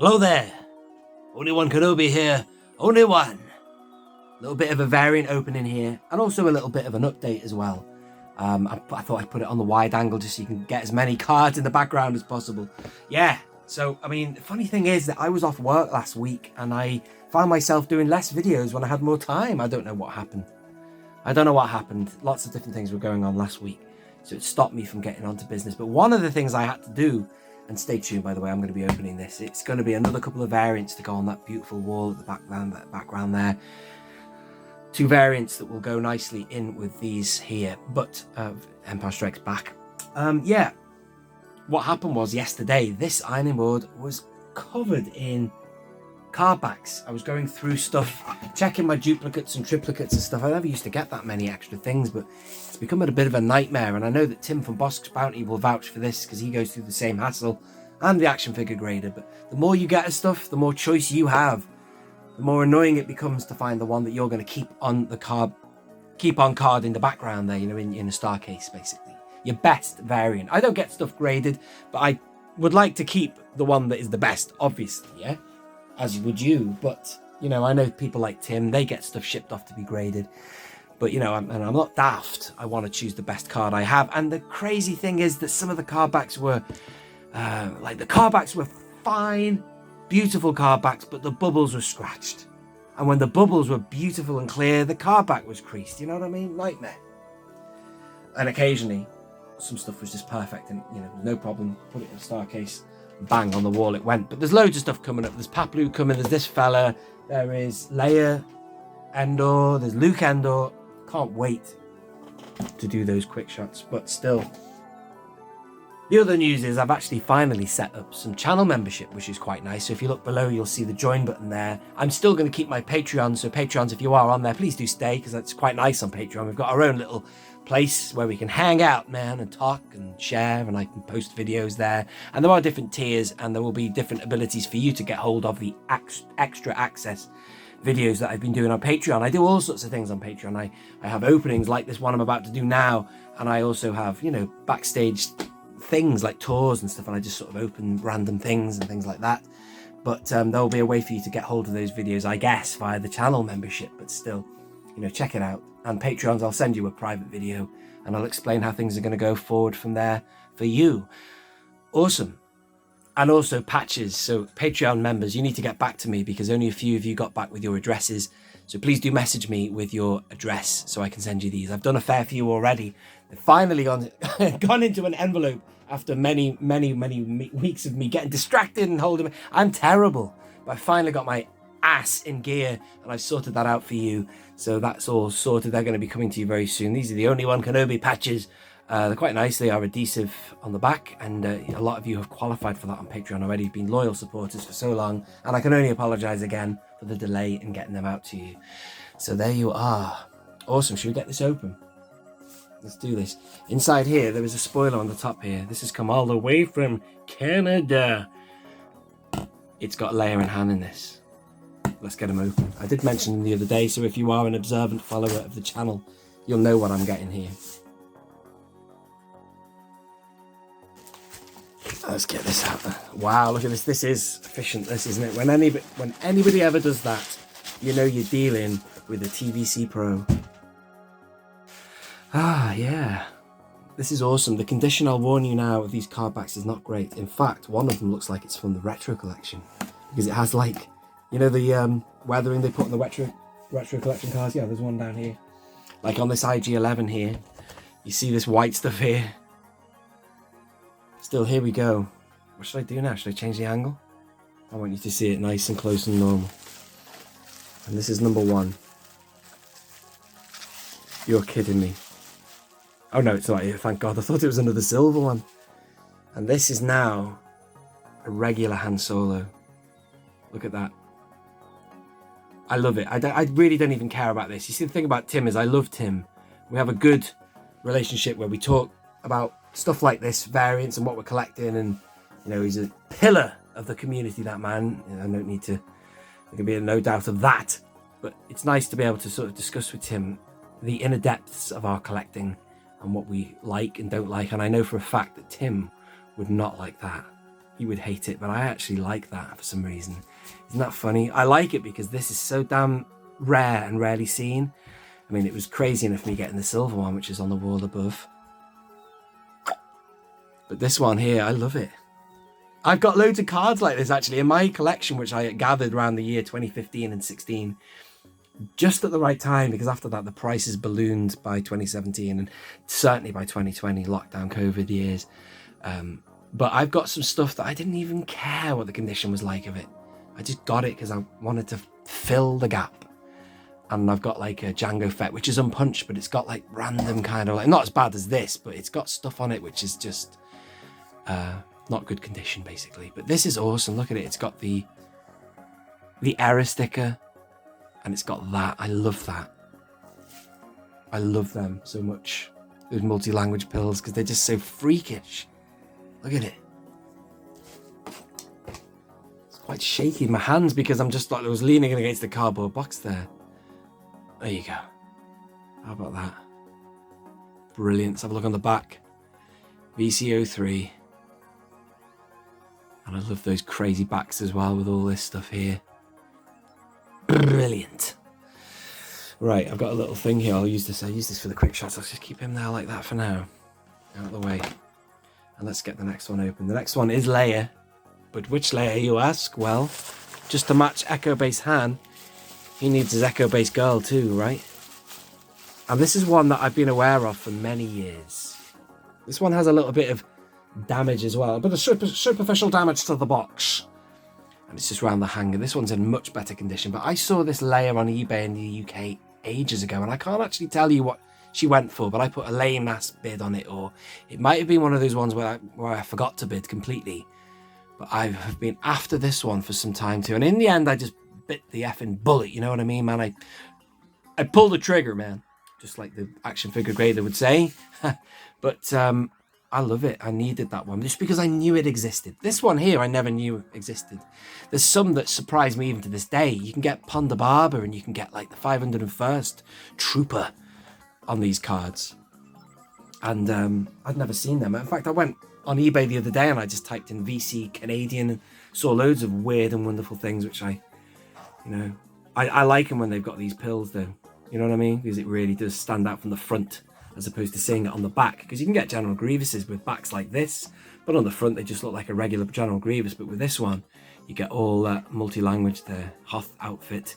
Hello there. Only One Kenobi here. Only one. A little bit of a variant opening here, and also a little bit of an update as well. I thought I'd put it on the wide angle just so you can get as many cards in the background as possible. Yeah, so, I mean, the funny thing is that I was off work last week and I found myself doing less videos when I had more time. I don't know what happened. Lots of different things were going on last week, so it stopped me from getting onto business. But one of the things I had to do, and stay tuned, by the way, I'm going to be opening this. It's going to be another couple of variants to go on that beautiful wall at the background there. Two variants that will go nicely in with these here, but Empire Strikes Back. Yeah, what happened was yesterday, this ironing board was covered in card backs. I was going through stuff, checking my duplicates and triplicates and stuff. I never used to get that many extra things, but it's become a bit of a nightmare. And I know that Tim from Bosk's Bounty will vouch for this because he goes through the same hassle, and the action figure grader. But the more you get of stuff, the more choice you have, the more annoying it becomes to find the one that you're going to keep on card in the background there, you know, in a star case, basically. Your best variant. I don't get stuff graded, but I would like to keep the one that is the best, obviously, yeah? As would you, but, you know, I know people like Tim, they get stuff shipped off to be graded. But, you know, I'm not daft. I want to choose the best card I have. And the crazy thing is that some of the card backs were, the card backs were fine, beautiful card backs, but the bubbles were scratched. And when the bubbles were beautiful and clear, the card back was creased. You know what I mean? Nightmare. And occasionally, some stuff was just perfect and, you know, no problem. Put it in a star case, bang, on the wall it went. But there's loads of stuff coming up. There's Paplu coming, there's this fella, there is Leia Endor, there's Luke Endor. Can't wait to do those quick shots, but still. The other news is I've actually finally set up some channel membership, which is quite nice. So if you look below, you'll see the join button there. I'm still going to keep my Patreon. So Patrons, if you are on there, please do stay, because that's quite nice on Patreon. We've got our own little place where we can hang out, man, and talk and share, and I can post videos there. And there are different tiers, and there will be different abilities for you to get hold of the extra access videos that I've been doing on Patreon. I do all sorts of things on Patreon. I have openings like this one I'm about to do now, and I also have, you know, backstage things like tours and stuff, and I just sort of open random things and things like that. But there'll be a way for you to get hold of those videos, I guess, via the channel membership. But still, you know, check it out. And Patrons, I'll send you a private video and I'll explain how things are going to go forward from there for you. Awesome. And also patches. So Patreon members, you need to get back to me, because only a few of you got back with your addresses. So please do message me with your address so I can send you these. I've done a fair few already. They've finally gone into an envelope after many weeks of me getting distracted and holding. I'm terrible, but I finally got my ass in gear and I've sorted that out for you. So that's all sorted. They're going to be coming to you very soon. These are the Only One Kenobi patches. They're quite nice. They are adhesive on the back, and a lot of you have qualified for that on Patreon already. You've been loyal supporters for so long, and I can only apologize again for the delay in getting them out to you. So there you are. Awesome. Should we get this open? Let's do this. Inside here, there is a spoiler on the top here. This has come all the way from Canada. It's got Leia and Han in this. Let's get them open. I did mention them the other day, so if you are an observant follower of the channel, you'll know what I'm getting here. Let's get this out. Wow, look at this. This is efficient, this, isn't it? When anybody ever does that, you know you're dealing with a TVC Pro. Ah, yeah. This is awesome. The condition, I'll warn you now, of these card backs is not great. In fact, one of them looks like it's from the retro collection, because it has, like, you know, the weathering they put on the retro collection cards. Yeah, there's one down here. Like on this IG-11 here, you see this white stuff here. Still, here we go. What should I do now? Should I change the angle? I want you to see it nice and close and normal. And this is number one. You're kidding me. Oh no, it's not here, thank God. I thought it was another silver one. And this is now a regular Han Solo. Look at that. I love it. I really don't even care about this. You see, the thing about Tim is I love Tim. We have a good relationship where we talk about stuff like this, variants and what we're collecting. And, you know, he's a pillar of the community, that man. You know, I don't need to, there can be no doubt of that. But it's nice to be able to sort of discuss with Tim the inner depths of our collecting and what we like and don't like. And I know for a fact that Tim would not like that. you would hate it, but I actually like that for some reason. Isn't that funny? I like it because this is so damn rare and rarely seen. I mean, it was crazy enough me getting the silver one, which is on the wall above. But this one here, I love it. I've got loads of cards like this actually in my collection, which I gathered around the year 2015 and 16. Just at the right time, because after that the prices ballooned by 2017 and certainly by 2020, lockdown, COVID years. But I've got some stuff that I didn't even care what the condition was like of it. I just got it because I wanted to fill the gap. And I've got like a Jango Fett, which is unpunched, but it's got like random kind of like, not as bad as this, but it's got stuff on it which is just not good condition basically. But this is awesome. Look at it. It's got the error sticker. And it's got that. I love that. I love them so much. Those multi-language pills, because they're just so freakish. Look at it. It's quite shaky in my hands because I'm just like I was leaning against the cardboard box there. There you go. How about that? Brilliant. Let's have a look on the back. VC03. And I love those crazy backs as well with all this stuff here. Brilliant. Right, I've got a little thing here. I'll use this. I use this for the quick shots. I'll just keep him there like that for now. Out of the way. And let's get the next one open. The next one is Leia. But which Leia, you ask? Well, just to match Echo Base Han, he needs his Echo Base girl too, right? And this is one that I've been aware of for many years. This one has a little bit of damage as well. But a superficial damage to the box. And it's just around the hanger. This one's in much better condition. But I saw this Leia on eBay in the UK ages ago. And I can't actually tell you what she went for. But I put a lame-ass bid on it. Or it might have been one of those ones where I forgot to bid completely. But I have been after this one for some time too. And in the end, I just bit the effing bullet. You know what I mean, man? I pulled the trigger, man. Just like the action figure grader would say. But I love it. I needed that one just because I knew it existed. This one here, I never knew existed. There's some that surprise me even to this day. You can get Ponda Barber and you can get like the 501st Trooper on these cards. And I'd never seen them. In fact, I went on eBay the other day and I just typed in VC Canadian and saw loads of weird and wonderful things, which I like them when they've got these pills though. You know what I mean? Because it really does stand out from the front, as opposed to seeing it on the back, because you can get General Grievuses with backs like this, but on the front they just look like a regular General Grievous. But with this one, you get all that multi-language there. Hoth outfit,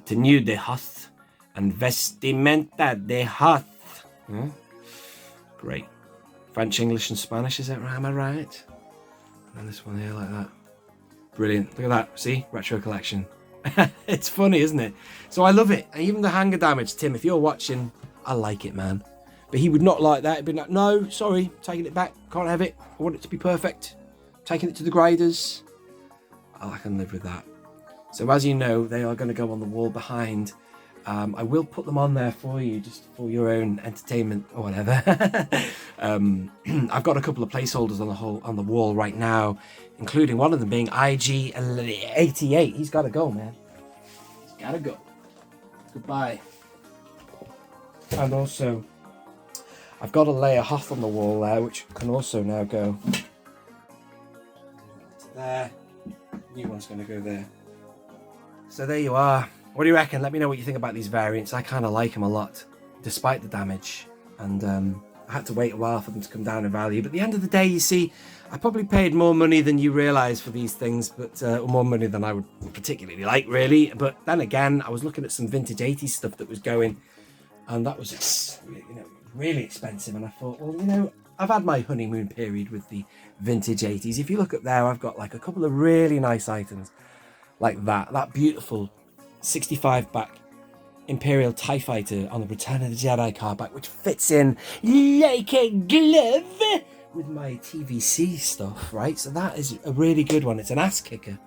tenue de Hoth, and vestimenta de Hoth. Yeah? Great. French, English, and Spanish. Is that right? Am I right? And this one here like that. Brilliant. Look at that. See, retro collection. It's funny, isn't it? So I love it. And even the hanger damage, Tim. If you're watching, I like it, man. But he would not like that. He'd be like, no, sorry, taking it back. Can't have it. I want it to be perfect. Taking it to the graders. Oh, I can live with that. So as you know, they are going to go on the wall behind. I will put them on there for you, just for your own entertainment or whatever. I've got a couple of placeholders on the wall right now, including one of them being IG88. He's got to go, man. He's got to go. Goodbye. And also, I've got a Leia Hoth on the wall there, which can also now go there. New one's going to go there. So there you are. What do you reckon? Let me know what you think about these variants. I kind of like them a lot, despite the damage. And I had to wait a while for them to come down in value. But at the end of the day, you see, I probably paid more money than you realise for these things, but more money than I would particularly like, really. But then again, I was looking at some vintage 80s stuff that was going, and that was, really expensive. And I thought, well, I've had my honeymoon period with the vintage 80s. If you look up there, I've got like a couple of really nice items like that beautiful 65 back Imperial TIE Fighter on the Return of the Jedi card back, which fits in like a glove with my TVC stuff, right? So that is a really good one. It's an ass kicker.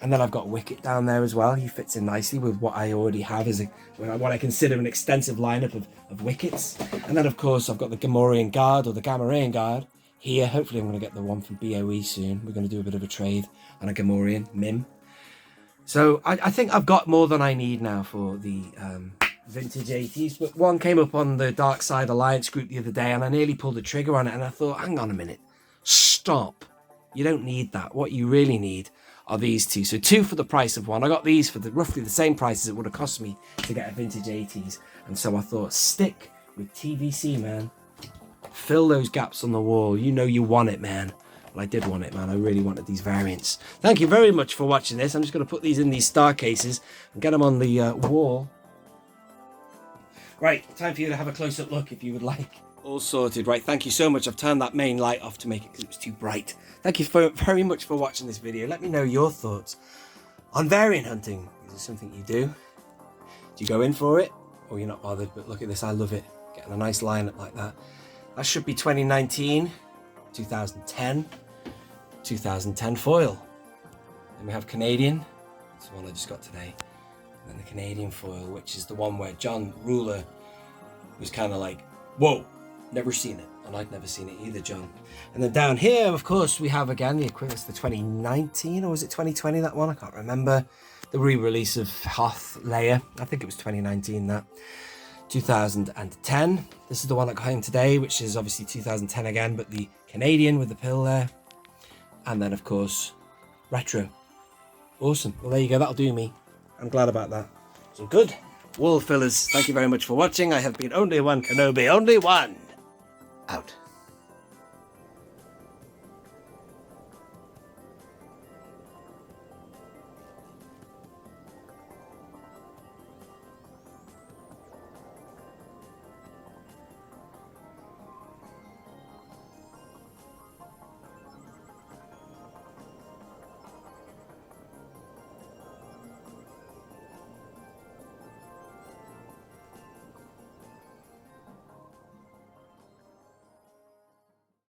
And then I've got Wicket down there as well. He fits in nicely with what I already have as what I consider an extensive lineup of Wickets. And then, of course, I've got the Gamorrean Guard or the Gamorrean Guard here. Hopefully I'm going to get the one from BOE soon. We're going to do a bit of a trade on a Gamorrean Mim. So I think I've got more than I need now for the vintage 80s. But one came up on the Dark Side Alliance group the other day and I nearly pulled the trigger on it. And I thought, hang on a minute. Stop. You don't need that. What you really need are these two. So 2 for the price of 1. I got these for roughly the same price as it would have cost me to get a vintage 80s. And so I thought, stick with TVC, man. Fill those gaps on the wall. You know you want it, man. Well, I did want it, man. I really wanted these variants. Thank you very much for watching this. I'm just going to put these in these star cases and get them on the wall. Right, time for you to have a close-up look if you would like. All sorted. Right, thank you so much. I've turned that main light off to make it because it was too bright. Thank you very much for watching this video. Let me know your thoughts on variant hunting. Is this something you do? Do you go in for it? Or you're not bothered? But look at this. I love it. Getting a nice lineup like that. That should be 2019, 2010, 2010 foil. Then we have Canadian. That's the one I just got today. And then the Canadian foil, which is the one where John Ruler was kind of like, whoa, never seen it. And I'd never seen it either, John. And then down here, of course, we have again the equivalent to the 2019, or was it 2020, that one? I can't remember. The re-release of Hoth, Leia. I think it was 2019, that. 2010. This is the one that got home today, which is obviously 2010 again, but the Canadian with the pill there. And then, of course, retro. Awesome. Well, there you go. That'll do me. I'm glad about that. So good. Wall fillers, thank you very much for watching. I have been only one Kenobi, only one. Out.